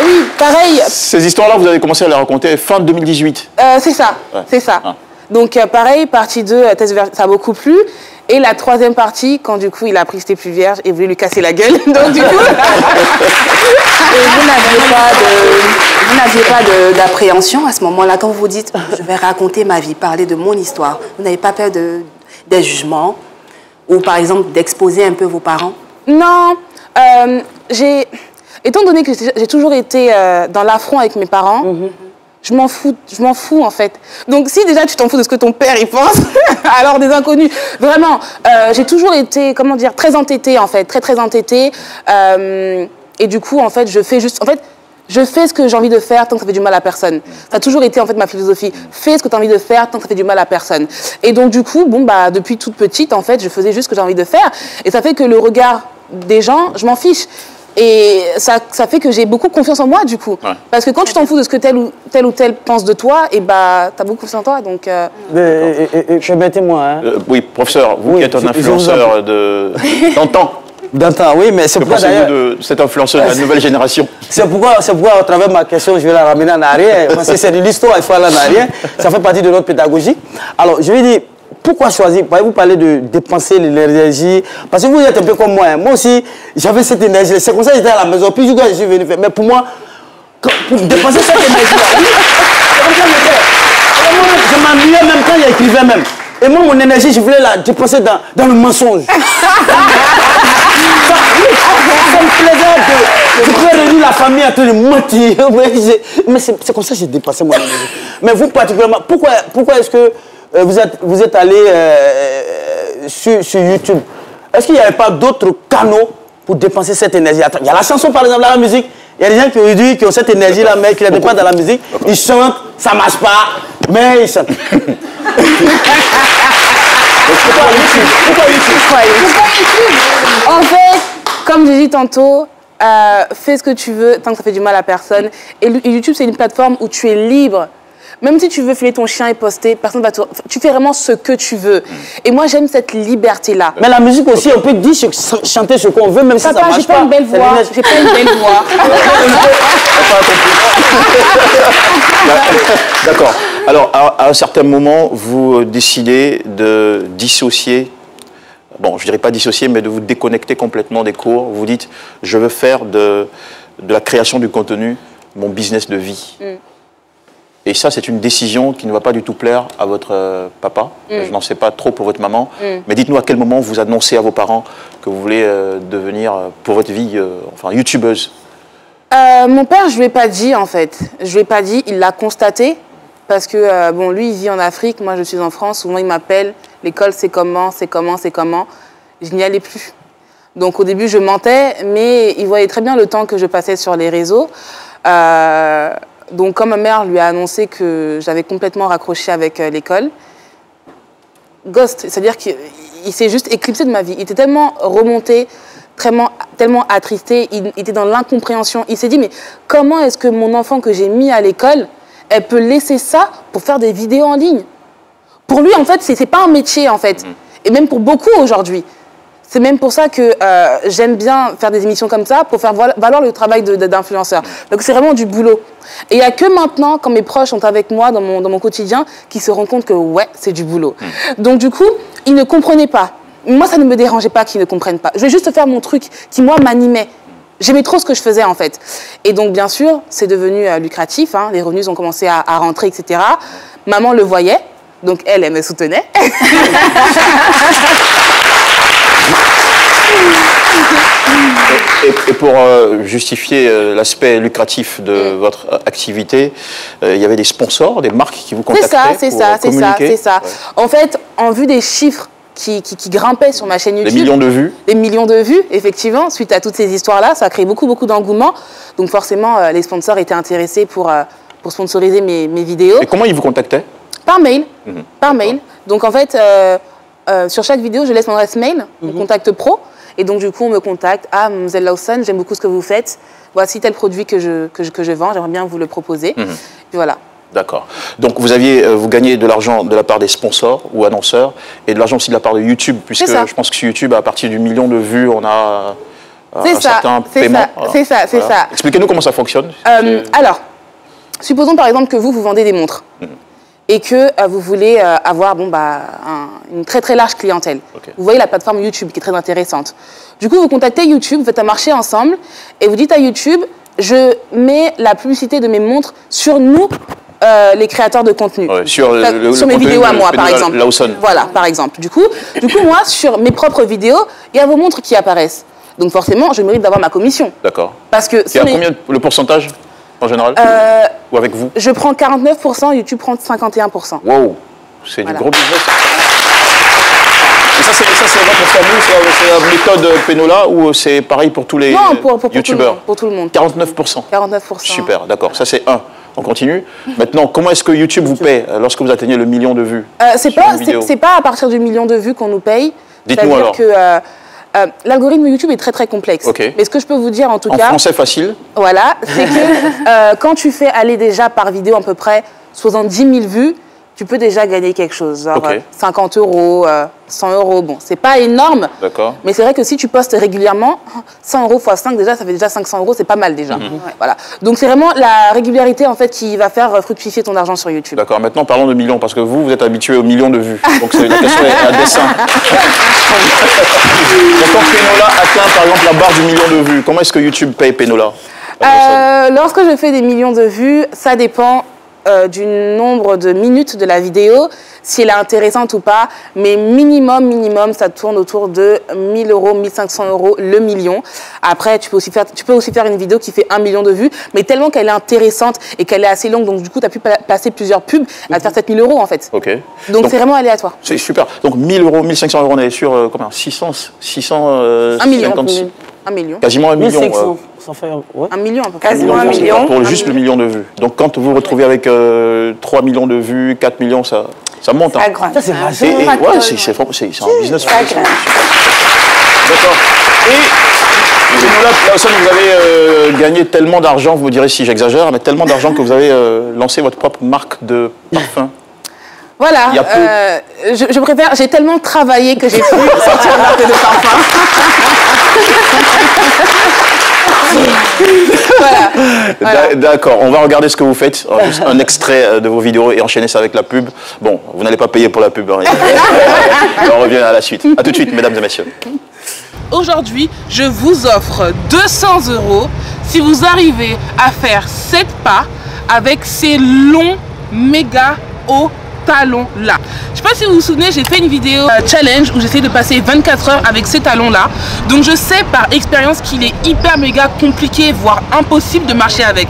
oui, pareil. Ces histoires-là, vous avez commencé à les raconter fin 2018. C'est ça, c'est ça. Donc, pareil, partie 2, test de virginité, ça a beaucoup plu. Et la troisième partie, quand du coup, il a appris que j'étais plus vierge et voulu lui casser la gueule. Donc, du coup, vous n'aviez pas d'appréhension à ce moment-là, quand vous vous dites, je vais raconter ma vie, parler de mon histoire. Vous n'avez pas peur des jugements ou, par exemple, d'exposer un peu vos parents? Non. Étant donné que j'ai toujours été dans l'affront avec mes parents, je m'en fous en fait. Donc si déjà tu t'en fous de ce que ton père il pense, alors des inconnus. Vraiment, j'ai toujours été, comment dire, très entêtée en fait, très entêtée. Et du coup en fait, je fais ce que j'ai envie de faire tant que ça fait du mal à personne. Ça a toujours été en fait ma philosophie. Fais ce que tu as envie de faire tant que ça fait du mal à personne. Et donc du coup, depuis toute petite en fait, je faisais juste ce que j'ai envie de faire. Et ça fait que le regard des gens, je m'en fiche. Et ça fait que j'ai beaucoup confiance en moi, du coup. Ouais. Parce que quand tu t'en fous de ce que tel ou tel pense de toi, et t'as beaucoup confiance en toi, donc... Permettez-moi, hein. Oui, professeur, vous qui êtes un influenceur d'antan. D'antan, oui, mais c'est pourquoi d'ailleurs... de cet influenceur de la nouvelle génération. C'est pourquoi, à travers ma question, je vais la ramener en arrière. Parce que c'est de l'histoire, il faut aller en arrière. Ça fait partie de notre pédagogie. Alors, je vais dire... Pourquoi choisir? Vous parlez de dépenser l'énergie. Parce que vous êtes un peu comme moi. Hein. Moi aussi, j'avais cette énergie. C'est comme ça que j'étais à la maison. Puis je suis venu faire. Mais pour moi, pour dépenser cette énergie-là, je m'ennuyais même quand j'écrivais même. Et moi, mon énergie, je voulais la dépenser dans le mensonge. Ça me plaisait je pouvais réunir la famille à tout le mentir. Mais c'est comme ça que j'ai dépassé mon énergie. Mais vous, particulièrement, pourquoi est-ce que vous êtes allé sur YouTube? Est-ce qu'il n'y avait pas d'autres canaux pour dépenser cette énergie? Attends, il y a la chanson par exemple, la musique. Il y a des gens qui ont cette énergie-là, mais qui ne la dépensent dans la musique. Ils chantent, ça ne marche pas, mais ils chantent. Pourquoi YouTube? En fait, comme j'ai dit tantôt, fais ce que tu veux tant que ça fait du mal à personne. Et YouTube, c'est une plateforme où tu es libre. Même si tu veux filer ton chien et poster, personne va tu fais vraiment ce que tu veux. Et moi, j'aime cette liberté-là. Mais la musique aussi, on peut dire chanter ce qu'on veut, même si ça marche pas. J'ai pas une belle voix. J'ai pas une belle voix. D'accord. Alors, à un certain moment, vous décidez de dissocier, bon, je dirais pas dissocier, mais de vous déconnecter complètement des cours. Vous dites, je veux faire de la création du contenu mon business de vie. Et ça, c'est une décision qui ne va pas du tout plaire à votre papa. Je n'en sais pas trop pour votre maman. Mais dites-nous à quel moment vous annoncez à vos parents que vous voulez devenir, pour votre vie, enfin, youtubeuse. Mon père, je lui ai pas dit, en fait. Je lui ai pas dit, il l'a constaté. Parce que, bon, lui, il vit en Afrique, moi, je suis en France. Souvent, il m'appelle, l'école, c'est comment, c'est comment, c'est comment. Je n'y allais plus. Donc, au début, je mentais, mais il voyait très bien le temps que je passais sur les réseaux. Donc, comme ma mère lui a annoncé que j'avais complètement raccroché avec l'école, ghost, c'est-à-dire qu'il s'est juste éclipsé de ma vie. Il était tellement remonté, tellement attristé, il était dans l'incompréhension. Il s'est dit, mais comment est-ce que mon enfant que j'ai mis à l'école, elle peut laisser ça pour faire des vidéos en ligne? Pour lui, en fait, c'est pas un métier, en fait. Et même pour beaucoup aujourd'hui. C'est même pour ça que j'aime bien faire des émissions comme ça, pour faire valoir le travail d'influenceur. Donc c'est vraiment du boulot. Et il n'y a que maintenant, quand mes proches sont avec moi dans mon quotidien, qu'ils se rendent compte que ouais, c'est du boulot. Donc du coup, ils ne comprenaient pas. Moi, ça ne me dérangeait pas qu'ils ne comprennent pas. Je vais juste faire mon truc qui, moi, m'animait. J'aimais trop ce que je faisais, en fait. Et donc, bien sûr, c'est devenu lucratif. Hein. Les revenus ont commencé à rentrer, etc. Maman le voyait. Donc, elle me soutenait. Et pour justifier l'aspect lucratif de votre activité, il y avait des sponsors, des marques qui vous contactaient? C'est ça. Ouais. En fait, en vue des chiffres qui grimpaient sur ma chaîne YouTube. Des millions de vues? Des millions de vues, effectivement. Suite à toutes ces histoires-là, ça a créé beaucoup d'engouement. Donc forcément, les sponsors étaient intéressés pour sponsoriser mes vidéos. Et comment ils vous contactaient? Par mail. Par mail. Donc en fait, sur chaque vidéo, je laisse mon adresse mail, mon contact pro. Et donc, du coup, on me contacte. Ah, Mlle Lawson, j'aime beaucoup ce que vous faites. Voici tel produit que je vends. J'aimerais bien vous le proposer. Puis voilà. D'accord. Donc, vous gagnez de l'argent de la part des sponsors ou annonceurs et de l'argent aussi de la part de YouTube, puisque je pense que sur YouTube, à partir du million de vues, on a un certain paiement. C'est ça. Expliquez-nous comment ça fonctionne. Alors, supposons par exemple que vous vendez des montres. Et que vous voulez avoir une très large clientèle. Vous voyez la plateforme YouTube qui est très intéressante. Du coup, vous contactez YouTube, vous faites un marché ensemble et vous dites à YouTube, je mets la publicité de mes montres sur nous, les créateurs de contenu. Ouais, sur mes vidéos à moi, par exemple. Lawson. Voilà, par exemple. Du coup, moi, sur mes propres vidéos, il y a vos montres qui apparaissent. Donc forcément, je mérite d'avoir ma commission. D'accord. Parce que et à combien le pourcentage en général? Ou avec vous? Je prends 49%, YouTube prend 51%. Wow, c'est du gros business. Et ça, c'est votre famille, c'est la méthode Penola ou c'est pareil pour tous les youtubeurs? Pour tout le monde. 49%. 49%. Super, d'accord. Ça, c'est un. On continue. Maintenant, comment est-ce que YouTube vous paie lorsque vous atteignez le million de vues? C'est pas à partir du million de vues qu'on nous paye. Dites-nous alors. L'algorithme YouTube est très complexe. Mais ce que je peux vous dire en tout cas... En français facile. Voilà, c'est que quand tu fais aller déjà par vidéo à peu près 70 000 vues, tu peux déjà gagner quelque chose. Genre 50 €, 100 €. Bon, c'est pas énorme. D'accord. Mais c'est vrai que si tu postes régulièrement, 100 € x 5, déjà, ça fait déjà 500 €, c'est pas mal déjà. Voilà. Donc c'est vraiment la régularité en fait qui va faire fructifier ton argent sur YouTube. D'accord. Maintenant, parlons de millions, parce que vous êtes habitué aux millions de vues. Donc la question est à dessein. Donc quand Penola atteint par exemple la barre du million de vues, comment est-ce que YouTube paye Penola? Lorsque je fais des millions de vues, ça dépend du nombre de minutes de la vidéo, si elle est intéressante ou pas, mais minimum, ça tourne autour de 1 000 €, 1 500 € le million. Après, tu peux aussi faire une vidéo qui fait 1 million de vues, mais tellement qu'elle est intéressante et qu'elle est assez longue, donc du coup, tu as pu placer plusieurs pubs, elle va te faire 7 000 € en fait. Donc c'est vraiment aléatoire. C'est super. Donc 1 000 €, 1 500 €, on est sur combien? 1 million. 1 million. Quasiment 1 million. 500, ça fait 1 million à peu près. Quasiment 1 million. Pour juste le million de vues. Donc quand vous vous retrouvez avec 3 millions de vues, 4 millions, ça monte. Hein. Ça, c'est rare. C'est un business. D'accord. Et Lawson, vous avez gagné tellement d'argent, vous me direz si j'exagère, mais tellement d'argent que vous avez lancé votre propre marque de parfum. Voilà, je préfère, j'ai tellement travaillé que j'ai pu sortir une marque de parfum. Voilà. D'accord, on va regarder ce que vous faites, juste un extrait de vos vidéos et enchaîner ça avec la pub. Bon, vous n'allez pas payer pour la pub, hein. On revient à la suite. A tout de suite, mesdames et messieurs. Aujourd'hui, je vous offre 200 € si vous arrivez à faire 7 pas avec ces longs méga hauts talons là. Je sais pas si vous vous souvenez, j'ai fait une vidéo challenge où j'essaie de passer 24 heures avec ces talons là. Donc je sais par expérience qu'il est hyper méga compliqué, voire impossible de marcher avec.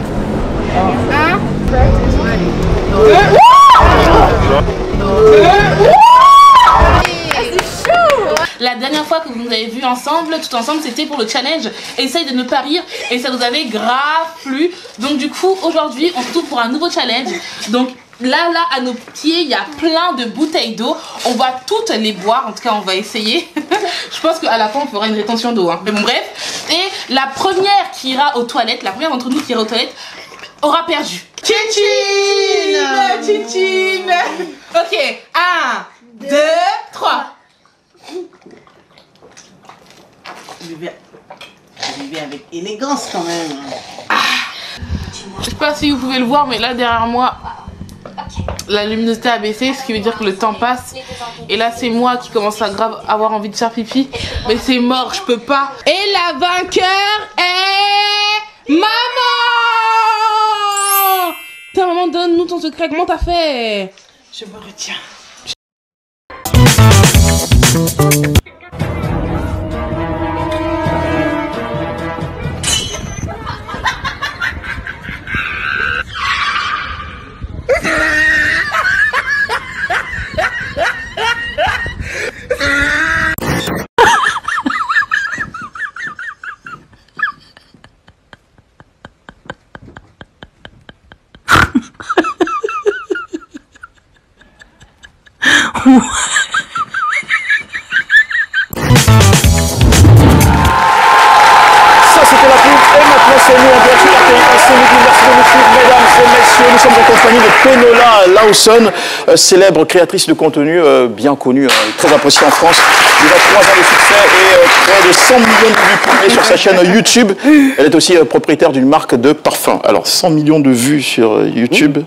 La dernière fois que vous nous avez vus ensemble, tout ensemble, c'était pour le challenge Essaye de ne pas rire et ça vous avait grave plu. Donc du coup, aujourd'hui, on se retrouve pour un nouveau challenge. Donc là, à nos pieds, il y a plein de bouteilles d'eau. On va toutes les boire, en tout cas, on va essayer. Je pense qu'à la fin, on fera une rétention d'eau. Hein. Mais bon, bref. Et la première qui ira aux toilettes, la première d'entre nous qui ira aux toilettes, aura perdu. Tchitchine! Tchitchine! Ok, 1, 2, 3. Je vais avec élégance quand même. Je sais pas si vous pouvez le voir, mais là derrière moi, la luminosité a baissé, ce qui veut dire que le temps passe. Et là, c'est moi qui commence à grave avoir envie de faire pipi. Mais c'est mort, je peux pas. Et la vainqueur est... Maman! Ta maman, donne-nous ton secret, comment t'as fait? Je me retiens. Nous sommes en compagnie de Penola Lawson, célèbre créatrice de contenu bien connue, très appréciée en France. Il a 3 ans de succès et près de 100 millions de vues publiées sur sa chaîne YouTube. Elle est aussi propriétaire d'une marque de parfum. Alors 100 millions de vues sur YouTube,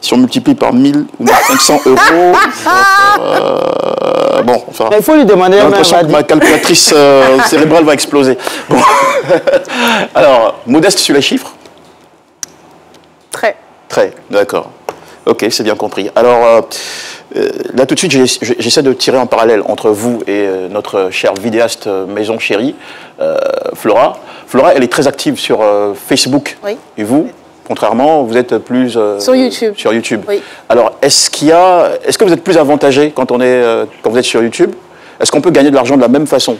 si on multiplie par 1000 ou 1500 euros, bon, enfin, il faut lui demander. J'ai l'impression que ma calculatrice cérébrale va exploser. Bon. Alors, modeste sur les chiffres? Très, d'accord. Ok, c'est bien compris. Alors, là tout de suite, j'essaie de tirer un parallèle entre vous et notre chère vidéaste maison chérie, Flora. Flora, elle est très active sur Facebook. Oui. Et vous, contrairement, vous êtes plus... sur YouTube. Sur YouTube. Oui. Alors, est-ce que vous êtes plus avantagé quand vous êtes sur YouTube? Est-ce qu'on peut gagner de l'argent de la même façon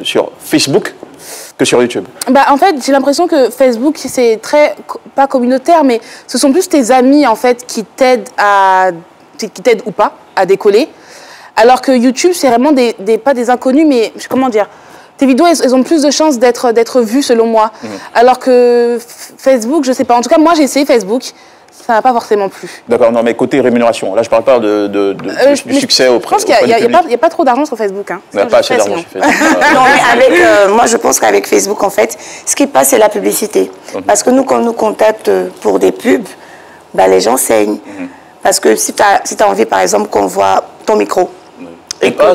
sur Facebook que sur YouTube? Bah, en fait, j'ai l'impression que Facebook, c'est très, pas communautaire, mais ce sont plus tes amis, en fait, qui t'aident ou pas à décoller. Alors que YouTube, c'est vraiment pas des inconnus, mais comment dire, tes vidéos, elles ont plus de chances d'être vues, selon moi. Alors que Facebook, je sais pas. En tout cas, moi, j'ai essayé Facebook. Ça n'a pas forcément plu. D'accord, non, mais côté rémunération, là je parle pas du succès auprès du public. Je pense qu'il n'y a pas trop d'argent sur Facebook. Hein. Il n'y a pas assez d'argent sur Facebook. Non, mais moi je pense qu'avec Facebook, en fait, ce qui passe, c'est la publicité. Parce que nous, quand on nous contacte pour des pubs, bah, les gens saignent. Parce que si tu as envie, par exemple, qu'on voit ton micro,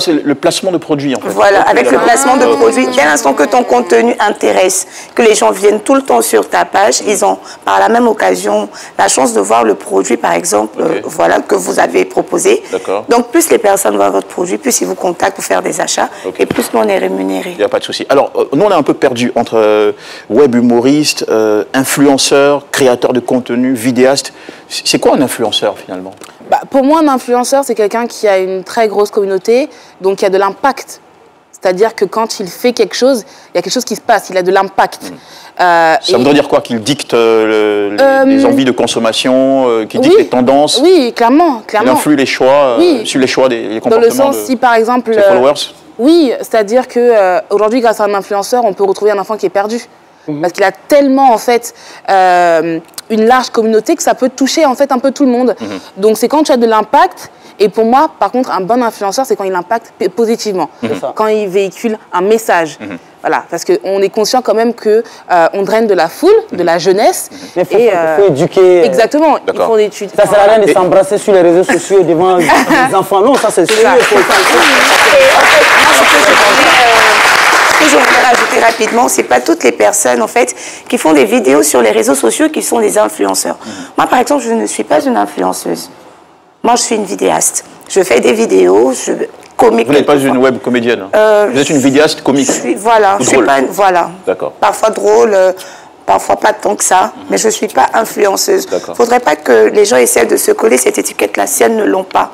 c'est le placement de produit en fait. Voilà, avec le placement de produit, dès l'instant que ton contenu intéresse, que les gens viennent tout le temps sur ta page, ils ont par la même occasion la chance de voir le produit par exemple voilà, que vous avez proposé. Donc plus les personnes voient votre produit, plus ils vous contactent pour faire des achats et plus nous on est rémunérés. Il n'y a pas de souci. Alors nous on est un peu perdu entre web humoriste, influenceur, créateur de contenu, vidéaste. C'est quoi un influenceur finalement? Bah, pour moi, un influenceur, c'est quelqu'un qui a une très grosse communauté, donc qui a de l'impact. C'est-à-dire que quand il fait quelque chose, il y a quelque chose qui se passe, il a de l'impact. Ça voudrait dire quoi? Qu'il dicte les envies de consommation, qu'il dicte les tendances? Oui, clairement. Il influe les choix, suit les choix des comportements. Dans le sens, si par exemple... ses followers? Oui, c'est-à-dire qu'aujourd'hui, grâce à un influenceur, on peut retrouver un enfant qui est perdu. Parce qu'il a tellement, en fait, une large communauté que ça peut toucher, en fait, un peu tout le monde. Donc, c'est quand tu as de l'impact. Et pour moi, par contre, un bon influenceur, c'est quand il impacte positivement. Quand il véhicule un message. Voilà, parce qu'on est conscient quand même qu'on draine de la foule, de la jeunesse. Il faut éduquer. Exactement, il faut étudier. Ça sert à rien de s'embrasser sur les réseaux sociaux devant les enfants. Non, ça c'est sûr. que je voulais rajouter rapidement, c'est pas toutes les personnes, en fait, qui font des vidéos sur les réseaux sociaux qui sont des influenceurs. Moi, par exemple, je ne suis pas une influenceuse. Moi, je suis une vidéaste. Je fais des vidéos, comiques. Vous n'êtes pas une web comédienne. Vous êtes une vidéaste comique. Voilà, je suis pas, voilà. D'accord. Parfois drôle, parfois pas tant que ça, mais je ne suis pas influenceuse. Il ne faudrait pas que les gens essaient de se coller cette étiquette-là si elles ne l'ont pas.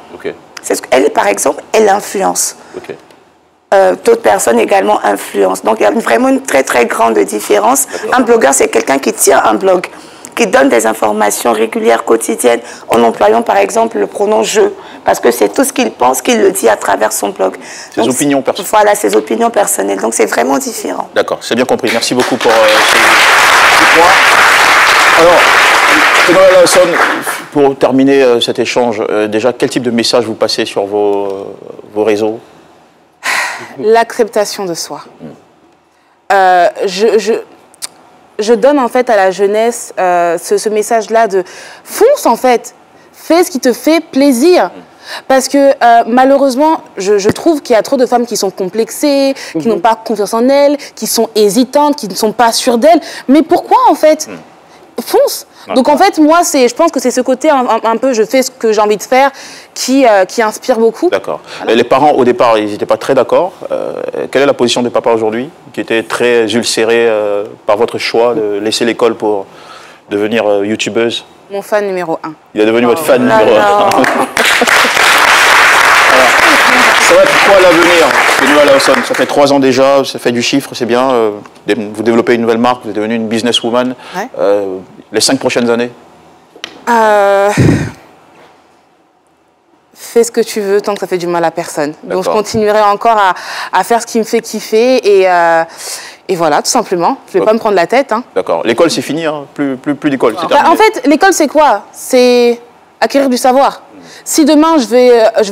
Elle, par exemple, elle influence. D'autres personnes également influencent. Donc, il y a vraiment une très, très grande différence. Un blogueur, c'est quelqu'un qui tient un blog, qui donne des informations régulières, quotidiennes, en employant, par exemple, le pronom « je », parce que c'est tout ce qu'il pense qu'il le dit à travers son blog. Ses opinions personnelles. Voilà, ses opinions personnelles. Donc, c'est vraiment différent. D'accord, c'est bien compris. Merci beaucoup pour ce point. Alors, Noël Lawson, pour terminer cet échange, déjà, quel type de message vous passez sur vos réseaux? L'acceptation de soi. Je donne en fait à la jeunesse ce message-là de fonce en fait, fais ce qui te fait plaisir. Parce que malheureusement, je trouve qu'il y a trop de femmes qui sont complexées, qui n'ont pas confiance en elles, qui sont hésitantes, qui ne sont pas sûres d'elles. Mais pourquoi en fait fonce. Donc en fait, moi, je pense que c'est ce côté un peu, je fais ce que j'ai envie de faire, qui inspire beaucoup. D'accord. Voilà. Les parents, au départ, ils n'étaient pas très d'accord. Quelle est la position des papas aujourd'hui, qui étaient très ulcérés par votre choix de laisser l'école pour devenir youtubeuse? Mon fan numéro 1. Il est devenu votre fan numéro 1. Ça va être quoi l'avenir de Noël Lawson? Ça fait 3 ans déjà, ça fait du chiffre, c'est bien. Vous développez une nouvelle marque, vous êtes devenue une businesswoman. Ouais. Les 5 prochaines années? Fais ce que tu veux tant que ça fait du mal à personne. Donc je continuerai encore à faire ce qui me fait kiffer et voilà, tout simplement. Je ne vais pas me prendre la tête. Hein. D'accord. L'école, c'est fini, hein. Plus d'école. En fait, l'école, c'est quoi? C'est acquérir du savoir. Si demain, je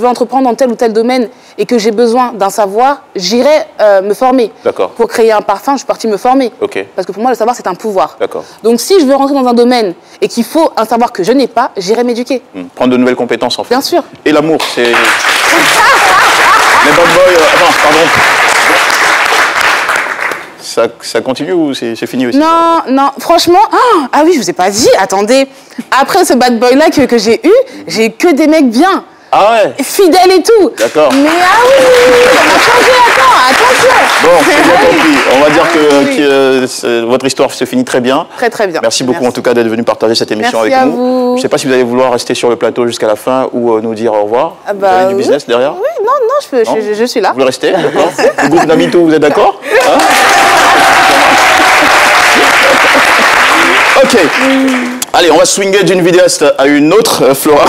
vais entreprendre dans tel ou tel domaine et que j'ai besoin d'un savoir, j'irai me former. Pour créer un parfum, je suis partie me former. Parce que pour moi, le savoir, c'est un pouvoir. Donc, si je veux rentrer dans un domaine et qu'il faut un savoir que je n'ai pas, j'irai m'éduquer. Prendre de nouvelles compétences, en fait. Bien sûr. Et l'amour, c'est... Les bad boys... pardon. Ça continue ou c'est fini aussi? Non, non, franchement, ah oui, je vous ai pas dit, attendez, après ce bad boy-là que j'ai eu, j'ai que des mecs bien. Ah ouais? Fidèles et tout. D'accord. Mais ah oui, on a changé, attention. Bon, c'est bien compris. On va dire que votre histoire se finit très bien. Très très bien. Merci beaucoup en tout cas d'être venu partager cette émission avec nous. Vous. Je ne sais pas si vous allez vouloir rester sur le plateau jusqu'à la fin ou nous dire au revoir. Vous avez du business derrière? Oui, non, je suis là. Vous voulez rester? D'accord. Le groupe d'Amito, vous êtes d'accord? Ok. Allez, on va swinguer d'une vidéaste à une autre, Flora.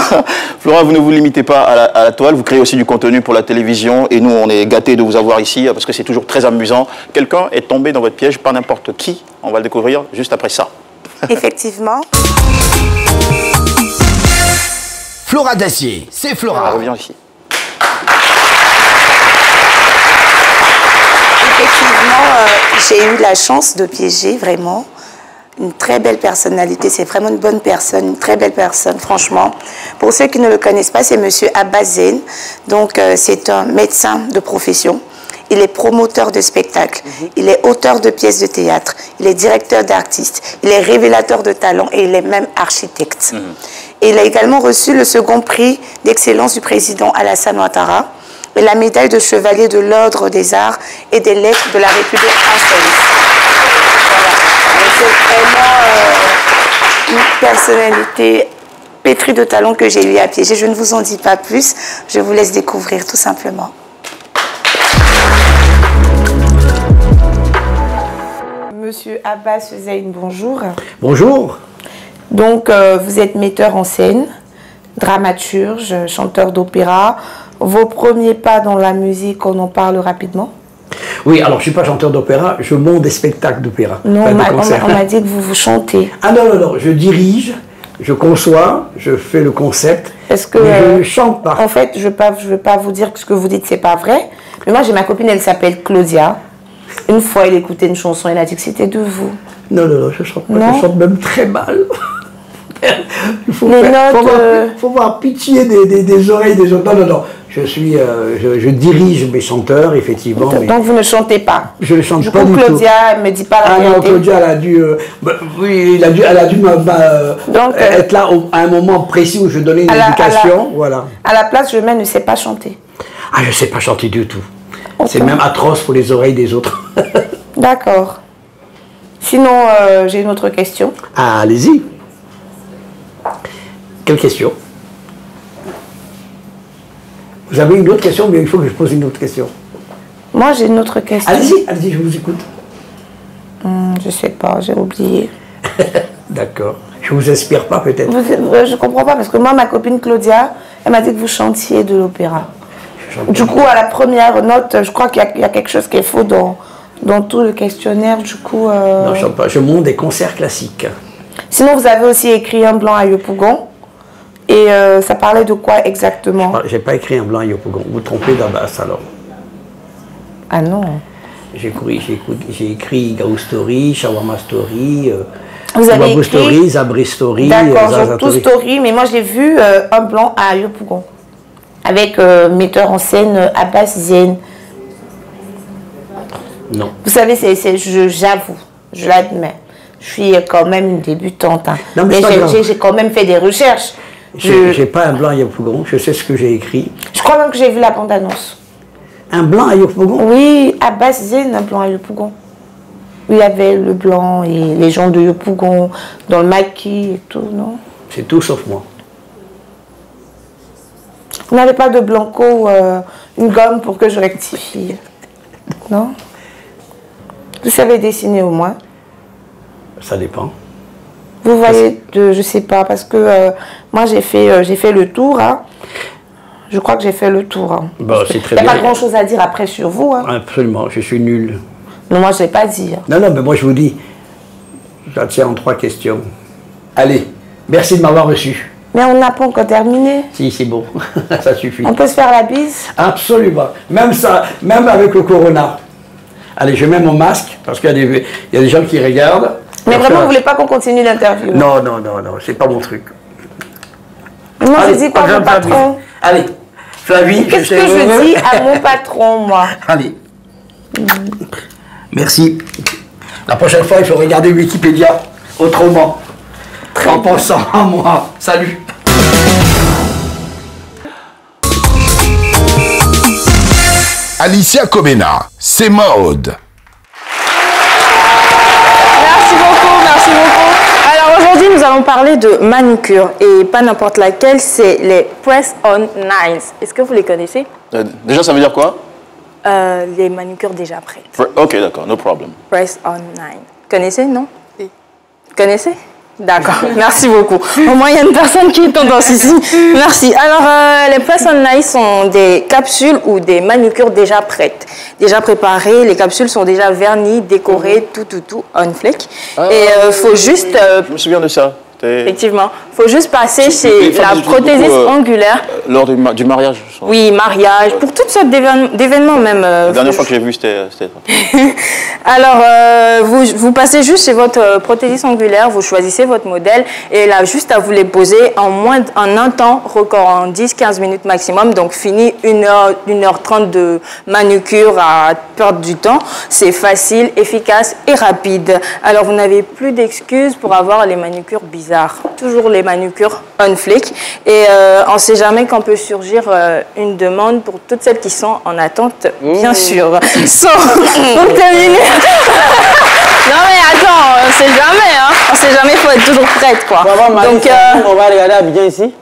Flora, vous ne vous limitez pas à la toile, vous créez aussi du contenu pour la télévision et nous, on est gâtés de vous avoir ici parce que c'est toujours très amusant. Quelqu'un est tombé dans votre piège, pas n'importe qui. On va le découvrir juste après ça. Effectivement. Flora Dacier, c'est Flora. On revient ici. Effectivement, j'ai eu la chance de piéger, vraiment. Une très belle personnalité, c'est vraiment une bonne personne, une très belle personne, franchement. Pour ceux qui ne le connaissent pas, c'est monsieur Abbas Zeine. Donc, c'est un médecin de profession. Il est promoteur de spectacles, il est auteur de pièces de théâtre, il est directeur d'artistes, il est révélateur de talents et il est même architecte. Et il a également reçu le second prix d'excellence du président Alassane Ouattara et la médaille de chevalier de l'Ordre des Arts et des Lettres de la République française. C'est vraiment une personnalité pétrie de talent que j'ai eu à piéger. Je ne vous en dis pas plus, je vous laisse découvrir tout simplement. Monsieur Abbas Zeine, bonjour. Bonjour. Donc, vous êtes metteur en scène, dramaturge, chanteur d'opéra. Vos premiers pas dans la musique, on en parle rapidement? Oui, alors je ne suis pas chanteur d'opéra, je monte des spectacles d'opéra. Non, on m'a dit que vous chantez. Ah non, non, non, je dirige, je conçois, je fais le concept, est-ce que, je ne chante pas. En fait, je ne veux pas vous dire que ce que vous dites, c'est pas vrai. Mais moi, j'ai ma copine, elle s'appelle Claudia. Une fois, elle écoutait une chanson, elle a dit que c'était de vous. Non, non, non, je chante pas, je chante même très mal. Il faut, faut voir pitié des oreilles des gens. Non, non, non. je dirige mes chanteurs, effectivement. Donc vous ne chantez pas? Je ne chante pas du du tout. Claudia ne me dit pas la vérité. Non, Claudia, elle a dû, oui, elle a dû être là à un moment précis où je donnais une éducation. Voilà. À la place, je ne sais pas chanter. Ah, je ne sais pas chanter du tout. Okay. C'est même atroce pour les oreilles des autres. D'accord. Sinon, j'ai une autre question. Ah, allez-y. Quelle question? Vous avez une autre question, mais il faut que je pose une autre question. Moi, j'ai une autre question. Allez-y, je vous écoute. Je sais pas, j'ai oublié. D'accord. Je vous inspire pas, peut-être? Je comprends pas, parce que moi, ma copine Claudia, elle m'a dit que vous chantiez de l'opéra. Du coup, à la première note, je crois qu'il y a quelque chose qui est faux dans tout le questionnaire. Du coup... Non, je chante pas. Je monte des concerts classiques. Sinon, vous avez aussi écrit Un blanc à Yopougon. Et ça parlait de quoi exactement? J'ai pas écrit Un blanc à Yopougon. Vous trompez d'Abbas, alors. Ah non. J'ai écrit Gaou Story, Shawarma Story, vous avez écrit Story, Zabri Story. D'accord, tout Story, mais moi j'ai vu Un blanc à Yopougon. Avec metteur en scène Abbas Zien. Non. Vous savez, j'avoue, je l'admets. Je suis quand même une débutante. Hein. Non, mais j'ai quand même fait des recherches. J'ai pas Un blanc à Yopougon, je sais ce que j'ai écrit. Je crois même que j'ai vu la bande-annonce. Un blanc à Yopougon? Oui, Abbas Zien, Un blanc à Yopougon. Il y avait le blanc et les gens de Yopougon dans le maquis et tout, non? C'est tout sauf moi. Vous n'avez pas de blanco, une gomme pour que je rectifie? Non? Vous savez dessiner au moins? Ça dépend. Vous voyez, je sais pas, parce que moi j'ai fait le tour. Hein. Je crois que j'ai fait le tour. Hein. Bon, c'est très bien. Il n'y a bien. pas grand chose à dire après sur vous. Hein. Absolument, je suis nul. Non, moi je ne l'ai pas dit. Hein. Non, mais moi je vous dis, je tiens en 3 questions. Allez, merci de m'avoir reçu. Mais on n'a pas encore terminé. Si, c'est bon, ça suffit. On peut se faire la bise? Absolument, même ça, même avec le corona. Allez, je mets mon masque, parce qu'il y a des gens qui regardent. Mais vraiment, vous ne voulez pas qu'on continue l'interview? Non, c'est pas mon truc. Moi, je dis quoi à mon patron? Allez, Flavie. Qu'est-ce que je dis à mon patron, moi? Allez. Merci. La prochaine fois, il faut regarder Wikipédia autrement. En pensant à moi. Salut. Alicia Kobena, c'est mode. Merci beaucoup. Alors aujourd'hui, nous allons parler de manucure et pas n'importe laquelle, c'est les press-on nails. Est-ce que vous les connaissez? Déjà, ça veut dire quoi? Les manucures déjà prêtes. Ok, d'accord, no problem. Press-on nails. Connaissez, non? Oui. Connaissez? D'accord, merci beaucoup. Au moins, il y a une personne qui est tendance ici. Merci. Alors, les press-on nails sont des capsules ou des manucures déjà prêtes, déjà préparées. Les capsules sont déjà vernies, décorées, tout, on fleck. Et il faut juste... je me souviens de ça. Effectivement. Il faut juste passer chez la prothésiste angulaire. Lors du mariage? Oui, mariage, pour toutes sortes d'événements même. La dernière fois que j'ai vu, c'était ça. Alors, vous passez juste chez votre prothésiste angulaire, vous choisissez votre modèle et elle a juste à vous les poser en un temps record, en 10-15 minutes maximum. Donc, fini 1h30 de manucure à perdre du temps. C'est facile, efficace et rapide. Alors, vous n'avez plus d'excuses pour avoir les manucures bizarres. Toujours les manucures on fleek. Et on ne sait jamais quand peut surgir une demande pour toutes celles qui sont en attente, bien sûr. Pour terminer... Non mais attends, on ne sait jamais, hein. On ne sait jamais, il faut être toujours prête, quoi. Donc, on va regarder Abidjan ici.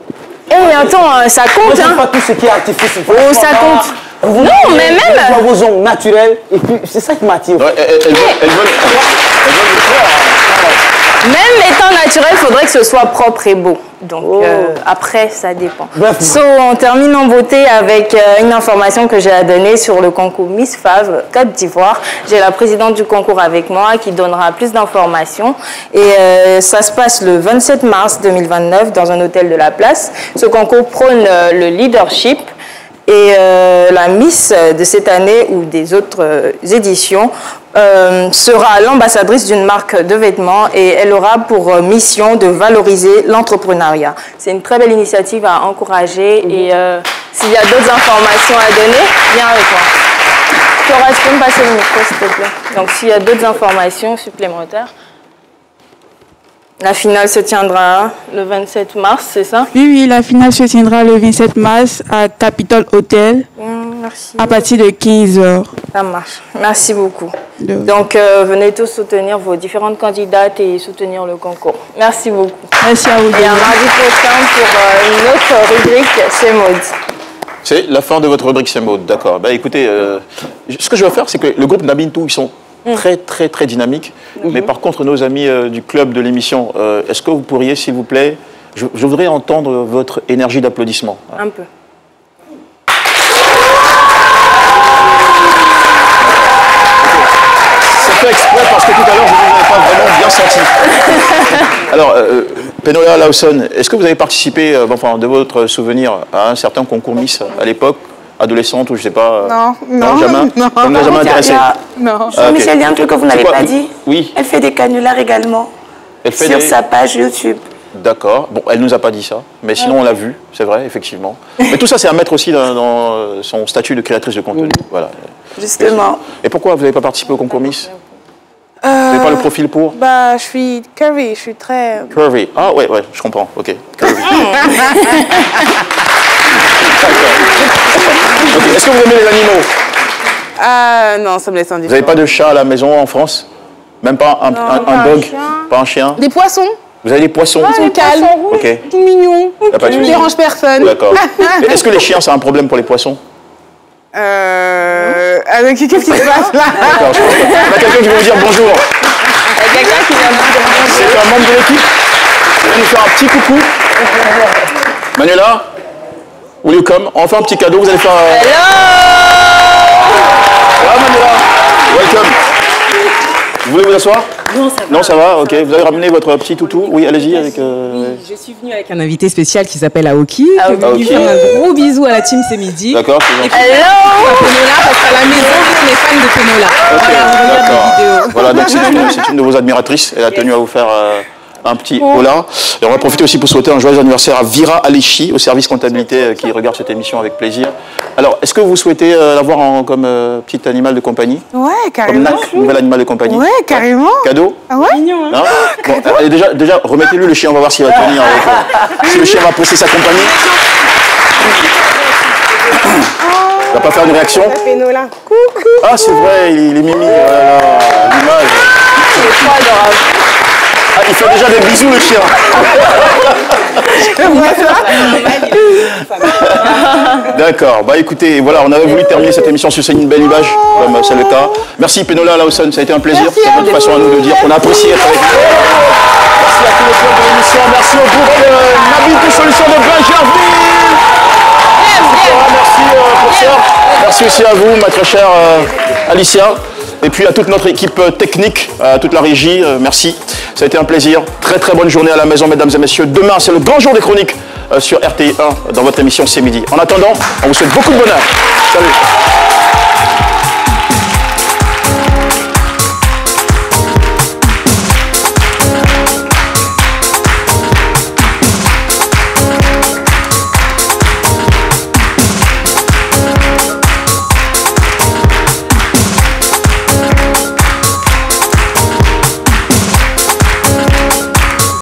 Eh, attends, ça compte, hein. Pas tout ce qui est artificiel. Oh, ça compte. Non, mais même... Je vois vos ongles naturels, et puis c'est ça qui m'attire. Elles veulent Même étant naturel, il faudrait que ce soit propre et beau. Donc après, ça dépend. So, on termine en beauté avec une information que j'ai à donner sur le concours Miss Fave Côte d'Ivoire. J'ai la présidente du concours avec moi qui donnera plus d'informations. Et ça se passe le 27 mars 2029 dans un hôtel de la place. Ce concours prône le leadership. Et la Miss de cette année ou des autres éditions sera l'ambassadrice d'une marque de vêtements et elle aura pour mission de valoriser l'entrepreneuriat. C'est une très belle initiative à encourager et s'il y a d'autres informations à donner, viens avec moi. Flora, tu peux me passer le micro s'il te plaît. Donc s'il y a d'autres informations supplémentaires. La finale se tiendra le 27 mars, c'est ça? Oui, la finale se tiendra le 27 mars à Capitol Hotel merci. À partir de 15h. Ça marche. Merci beaucoup. Donc, venez tous soutenir vos différentes candidates et soutenir le concours. Merci beaucoup. Merci à vous. Et à mardi prochain pour une autre rubrique chez Maud. C'est la fin de votre rubrique chez Maud, d'accord. Bah, écoutez, ce que je vais faire, c'est que le groupe Nabintou, ils sont très dynamique. Mais par contre, nos amis du club de l'émission, est-ce que vous pourriez, s'il vous plaît, je voudrais entendre votre énergie d'applaudissement. Un peu. C'est fait exprès parce que tout à l'heure, je ne l'avais pas vraiment bien senti. Alors, Penola Lawson, est-ce que vous avez participé, enfin, de votre souvenir, à un certain concours Miss à l'époque, adolescente ou je sais pas? Non, jamais. Non. Ça ne m'a jamais intéressé. Non. Ah, Michel, il y a un truc que vous n'avez pas dit. Oui. Elle fait des canulars également. Elle fait sur sa page YouTube. D'accord. Bon, elle nous a pas dit ça, mais sinon on l'a vu, c'est vrai, effectivement. Mais tout ça, c'est à mettre aussi dans son statut de créatrice de contenu. Voilà. Justement. Et pourquoi vous n'avez pas participé au concours Miss? Vous n'avez pas le profil pour? Bah, je suis curvy, je suis très... Curvy. Ah ouais, je comprends. Ok. Curvy. Okay. Est-ce que vous aimez les animaux? Non, ça me laisse indifférent. Vous n'avez pas de chat à la maison en France? Même pas un dog? Pas un chien? Des poissons? Vous avez des poissons? Ils sont calmes, tout mignons, ils ne dérangent personne. D'accord. Est-ce que les chiens, c'est un problème pour les poissons? Qu'est-ce qui se passe là? D'accord, je pense qu'il y a quelqu'un qui veut vous dire bonjour. Il y a quelqu'un qui vient vous dire bonjour. C'est un membre de l'équipe qui va nous faire un petit coucou. Manuela, will you come? On va faire un petit cadeau, vous allez faire... Hello! Voilà Manuela, welcome. Vous voulez vous asseoir? Non, ça va. Non, ça va, ok. Vous avez ramené votre petit toutou? Oui, allez-y avec... Oui, je suis venue avec un invité spécial qui s'appelle Aoki. Aoki. Je vais lui faire un gros bisou à la team C'est Midi. D'accord, c'est gentil. Hello! Penola, parce qu'à la maison, on est fans de Penola. Ok, d'accord. Voilà, donc vidéos. c'est une de vos admiratrices. Elle a tenu à vous faire un petit hola. Et on va profiter aussi pour souhaiter un joyeux anniversaire à Vira Alechi, au service comptabilité, qui regarde cette émission avec plaisir. Alors, est-ce que vous souhaitez l'avoir comme petit animal de compagnie? Ouais, Comme carrément. nouvel animal de compagnie? Ouais, carrément. Cadeau? Ah ouais? Mignon, hein? Non bon, allez, déjà remettez-lui le chien, on va voir s'il va tenir avec, si le chien va apprécier sa compagnie. Il va pas faire une réaction? Coucou. Ah, c'est vrai, il est mimi. L'image. C'est trop adorable. Ah, il fait déjà des bisous, le chien. D'accord. Bah écoutez, voilà, on avait voulu terminer cette émission sur une belle image, comme c'est le cas. Merci Penola Lawson, ça a été un plaisir. C'est notre façon à nous de dire qu'on a apprécié être avec vous. Merci à tous les clubs de l'émission. Merci au groupe Nabintou Solutions de Blaingerville. Merci professeur. Merci aussi à vous, ma très chère Alicia. Et puis à toute notre équipe technique, à toute la régie, merci. Ça a été un plaisir. Très bonne journée à la maison, mesdames et messieurs. Demain, c'est le grand jour des chroniques sur RTI 1 dans votre émission C'est Midi. En attendant, on vous souhaite beaucoup de bonheur. Salut.